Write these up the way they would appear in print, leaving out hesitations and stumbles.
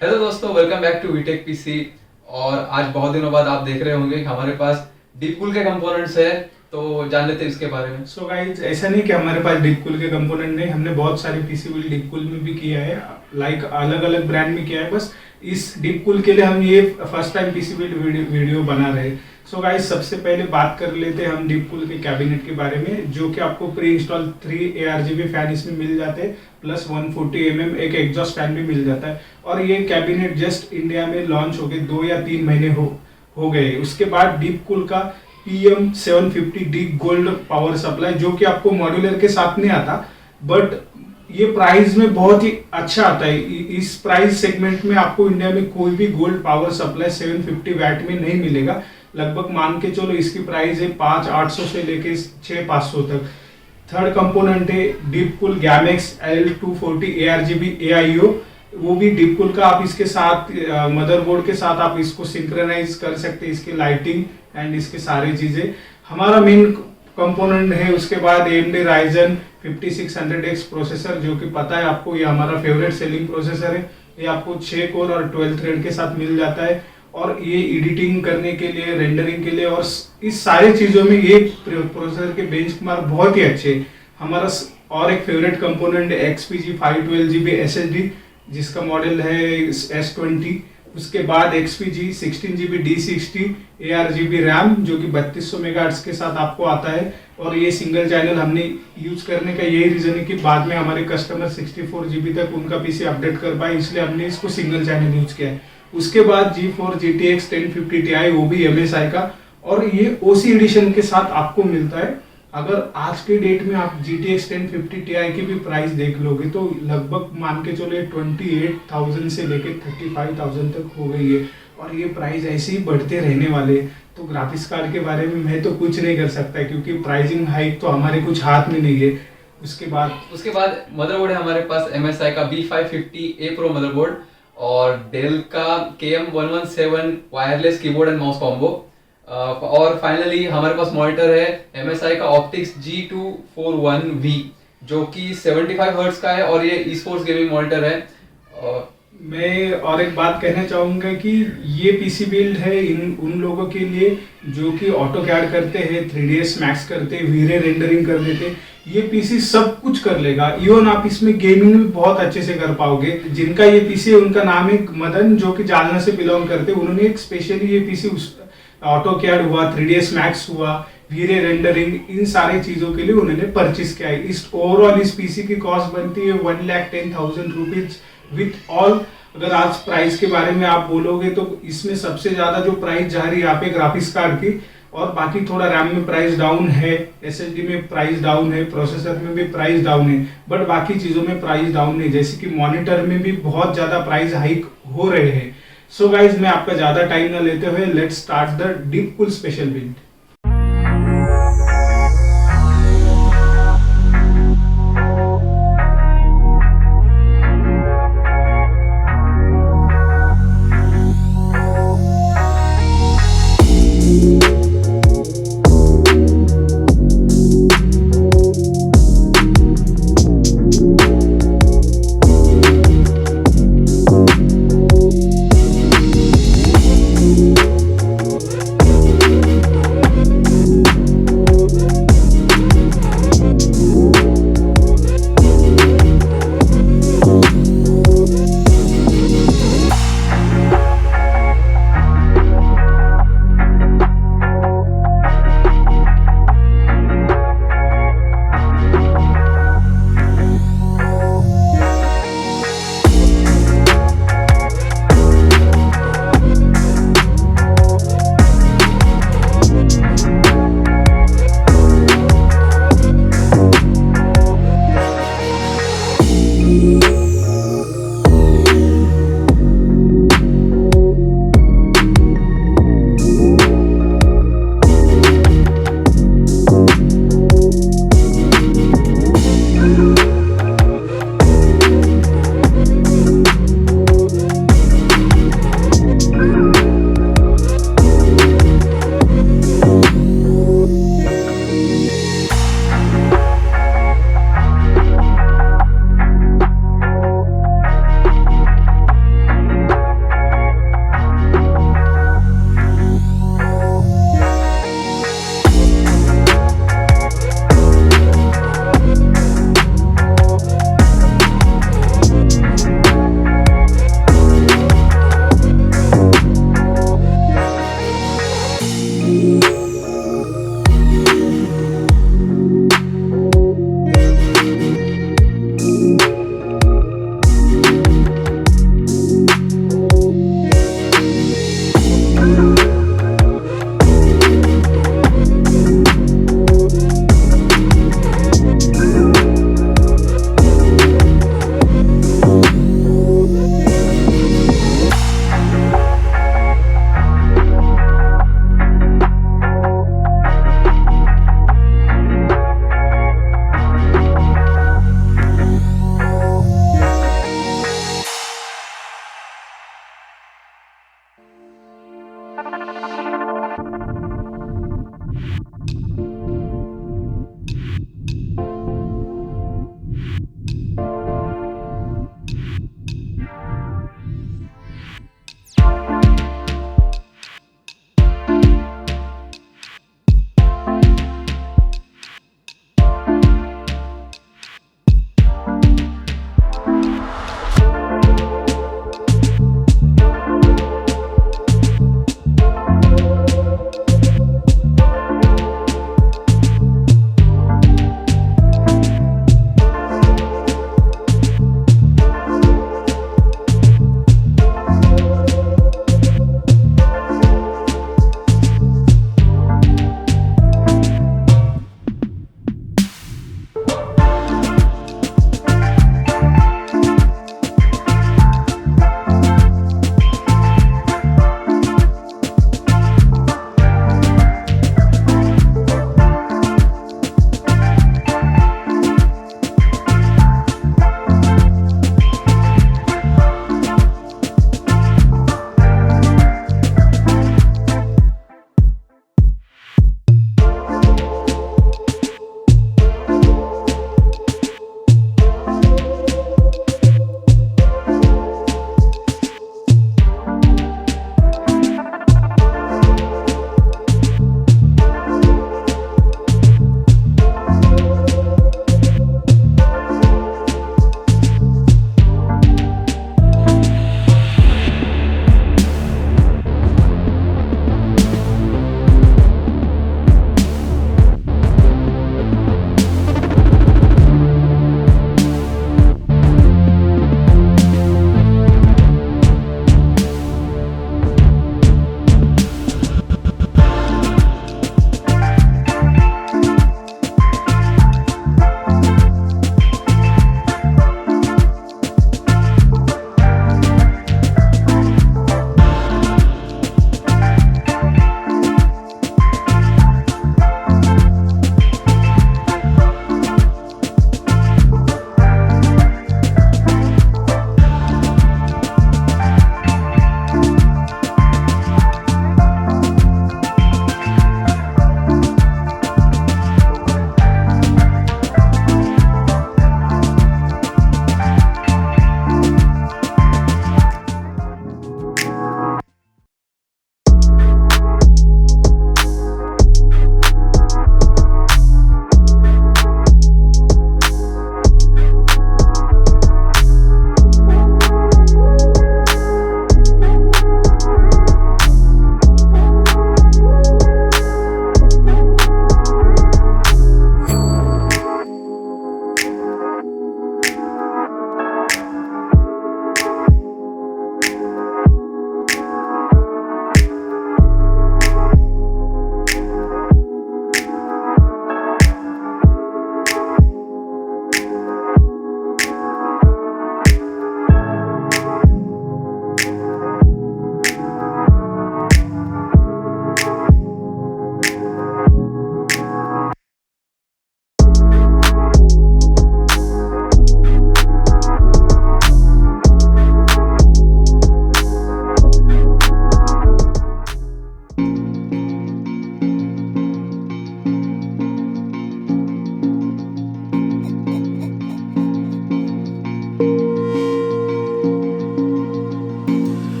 Hello दोस्तों, welcome back to VTechPC। और आज बहुत दिनों बाद आप देख रहे होंगे कि हमारे पास DeepCool के कंपोनेंट्स है, तो जान लेते हैं इसके बारे में। सो गाइज, ऐसा नहीं कि हमारे पास DeepCool के कंपोनेंट नहीं, हमने बहुत सारे पीसी बिल्ड DeepCool में भी किया है, लाइक अलग अलग ब्रांड में किया है। बस इस DeepCool के लिए हम ये first time PC build video बना रहे हैं। सो गाइज, सबसे पहले बात कर लेते हैं हम DeepCool के कैबिनेट के बारे में, जो कि आपको प्री इंस्टॉल 3 ARGB फैन इसमें मिल जाते हैं, प्लस 140 mm एक एग्जॉस्ट फैन भी मिल जाता है। और ये कैबिनेट जस्ट इंडिया में लॉन्च हो गए 2 या 3 महीने हो गए। उसके बाद DeepCool का PM750D गोल्ड पावर सप्लाई, जो कि आपको मॉड्यूलर के साथ नहीं आता, बट ये प्राइस में बहुत ही अच्छा आता है। इस प्राइस सेगमेंट में आपको इंडिया में कोई भी गोल्ड पावर सप्लाई 750 वैट में नहीं मिलेगा। लगभग मान के चलो इसकी प्राइस है 5800 से लेके 6500 तक। थर्ड कंपोनेंट है DeepCool Gammaxx L240 ARGB AIO, वो भी DeepCool का। आप इसके साथ मदरबोर्ड के साथ आप इसको सिंक्रोनाइज कर सकते हैं, इसकी लाइटिंग एंड इसके सारी चीजें। हमारा मेन कंपोनेंट है उसके बाद AMD Ryzen 5600X प्रोसेसर, जो कि पता है आपको, ये हमारा फेवरेट सेलिंग प्रोसेसर है। ये आपको 6 कोर और 12 थ्रेड के साथ मिल जाता है, और ये एडिटिंग करने के लिए, रेंडरिंग के लिए और इस सारी चीजों में ये प्रोसेसर के बेंचमार्क बहुत ही अच्छे हैं। हमारा और एक फेवरेट कंपोनेंट है XPG 512GB SSD, जिसका मॉडल है S20। उसके बाद XPG 16GB D60 ARGB RAM, जो कि 3200 मेगाहर्ट्ज के साथ आपको आता है। और ये सिंगल चैनल हमने यूज करने का यही रीजन है कि बाद में हमारे कस्टमर 64GB तक उनका पीसी अपडेट कर पाए, इसलिए हमने इसको सिंगल चैनल यूज किया है। उसके बाद GeForce GTX 1050 Ti, वो भी MSI का, और ये OC एडिशन के साथ आपको मिलता है। अगर आज के डेट में आप GTX 1050 Ti की भी प्राइस देख लोगे तो लगभग मान के चलो 28,000 से लेके 35,000 तक हो गई है, और ये प्राइस ऐसे ही बढ़ते रहने वाले। तो ग्राफिक्स कार्ड के बारे में मैं तो कुछ नहीं कर सकता, क्योंकि प्राइसिंग हाइक तो हमारे कुछ हाथ में नहीं है। उसके बाद मदरबोर्ड है हमारे पास MSI का B550A Pro मदरबोर्ड, और डेल का KM117 wireless keyboard and mouse combo. और फाइनली हमारे पास मॉनिटर है MSI का Optix G241V, जो कि 75 हर्ट्ज का है, और ये esports गेमिंग मॉनिटर है। मैं और एक बात कहना चाहूंगा कि ये पीसी बिल्ड है उन लोगों के लिए जो कि AutoCAD करते हैं, 3ds Max करते हैं, वीरे रेंडरिंग कर देते। ये पीसी सब कुछ कर लेगा, इवन आप इसमें गेमिंग भी बहुत अच्छे से कर पाओगे। जिनका ये पीसी है उनका नाम है मदन, जो कि जालना से बिलोंग करते हैं। उन्होंने एक स्पेशली ये पीसी AutoCAD हुआ, 3ds Max हुआ, वीरे रेंडरिंग, इन सारी चीजों के लिए उन्होंने परचेज किया है। इस ओवरऑल इस पीसी की कॉस्ट बनती है 1,10,000 रुपीज विथ ऑल। अगर आज प्राइस के बारे में आप बोलोगे तो इसमें सबसे ज्यादा जो प्राइस जा रही है यहाँ पे ग्राफिक्स कार्ड की, और बाकी थोड़ा रैम में प्राइस डाउन है, SSD में प्राइस डाउन है, प्रोसेसर में भी प्राइस डाउन है, बट बाकी चीजों में प्राइस डाउन है। जैसे कि मॉनिटर में भी बहुत ज्यादा प्राइस हाइक हो रहे हैं। सो गाइज, मैं आपका ज्यादा टाइम ना लेते हुए let's start the DeepCool special build.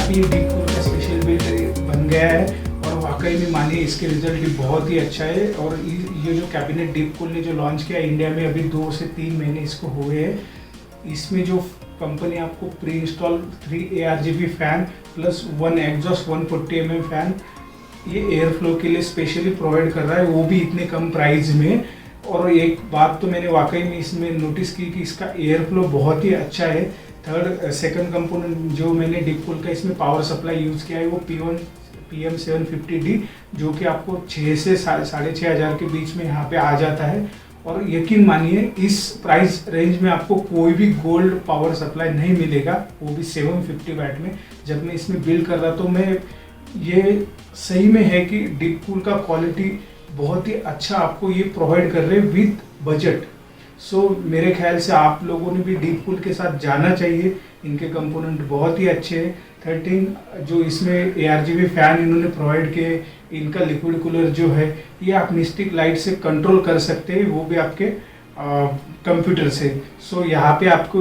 DeepCool का स्पेशल बिल्ड बन गया है और वाकई में मानिए इसके रिजल्ट भी बहुत ही अच्छा है। और ये जो कैबिनेट DeepCool ने जो लॉन्च किया इंडिया में अभी 2 से 3 महीने इसको हुए हैं। इसमें जो कंपनी आपको pre install 3 ARGB fan plus 1 exhaust 140 mm fan ये एयर फ्लो के लिए स्पेशली प्रोवाइड कर रहा है, वो भी इतने कम प्राइस में। और एक बात तो मैंने वाकई में इसमें नोटिस की कि इसका एयर फ्लो बहुत ही अच्छा है। सेकंड कंपोनेंट जो मैंने DeepCool का इसमें पावर सप्लाई यूज़ किया है वो PM750D जो कि आपको 6 से 6,500 के बीच में यहाँ पे आ जाता है। और यकीन मानिए इस प्राइस रेंज में आपको कोई भी गोल्ड पावर सप्लाई नहीं मिलेगा, वो भी 750 वाट में। जब मैं इसमें बिल्ड कर रहा तो मैं ये सही में है कि DeepCool का क्वालिटी बहुत ही अच्छा आपको ये प्रोवाइड कर रहे हैं विद बजट। सो मेरे ख्याल से आप लोगों ने भी DeepCool के साथ जाना चाहिए, इनके कंपोनेंट बहुत ही अच्छे हैं। 13 जो इसमें ARGB फैन इन्होंने प्रोवाइड किए, इनका लिक्विड कूलर जो है ये आप मिस्टिक लाइट से कंट्रोल कर सकते हैं, वो भी आपके कंप्यूटर से। सो यहाँ पे आपको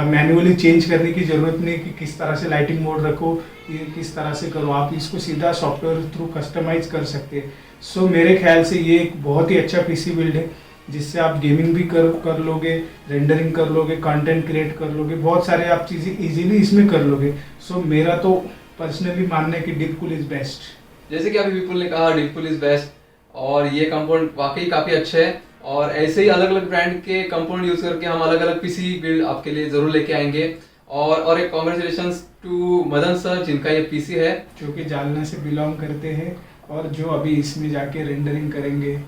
मैन्युअली चेंज करने की ज़रूरत नहीं कि किस तरह से लाइटिंग मोड रखो, ये किस तरह से करो, आप इसको सीधा सॉफ्टवेयर थ्रू कस्टमाइज कर सकते हैं। सो मेरे ख्याल से ये एक बहुत ही अच्छा PC बिल्ड है जिससे आप गेमिंग भी कर लोगे, रेंडरिंग कर लोगे, कंटेंट क्रिएट कर लोगे, बहुत सारे आप चीज़ें इजीली इसमें कर लोगे। सो मेरा तो पर्सनली मानना है कि DeepCool इज़ बेस्ट। जैसे कि अभी विपुल ने कहा DeepCool इज़ बेस्ट, और ये कंपोनेंट वाकई काफ़ी अच्छे हैं। और ऐसे ही अलग अलग ब्रांड के कंपोनेंट यूज़ करके हम अलग अलग PC बिल्ड आपके लिए ज़रूर लेके आएंगे। और एक कॉन्ग्रेचुलेशंस टू मदन सर जिनका ये PC है, जो कि जालना से बिलोंग करते हैं और जो अभी इसमें जाके रेंडरिंग करेंगे,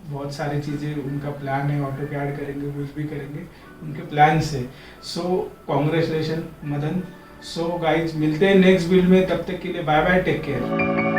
बहुत सारी चीज़ें उनका प्लान है, AutoCAD करेंगे, कुछ भी करेंगे, उनके प्लान से। So congratulation Madan. So guys मिलते हैं नेक्स्ट बिल्ड में, तब तक के लिए बाय बाय, टेक केयर।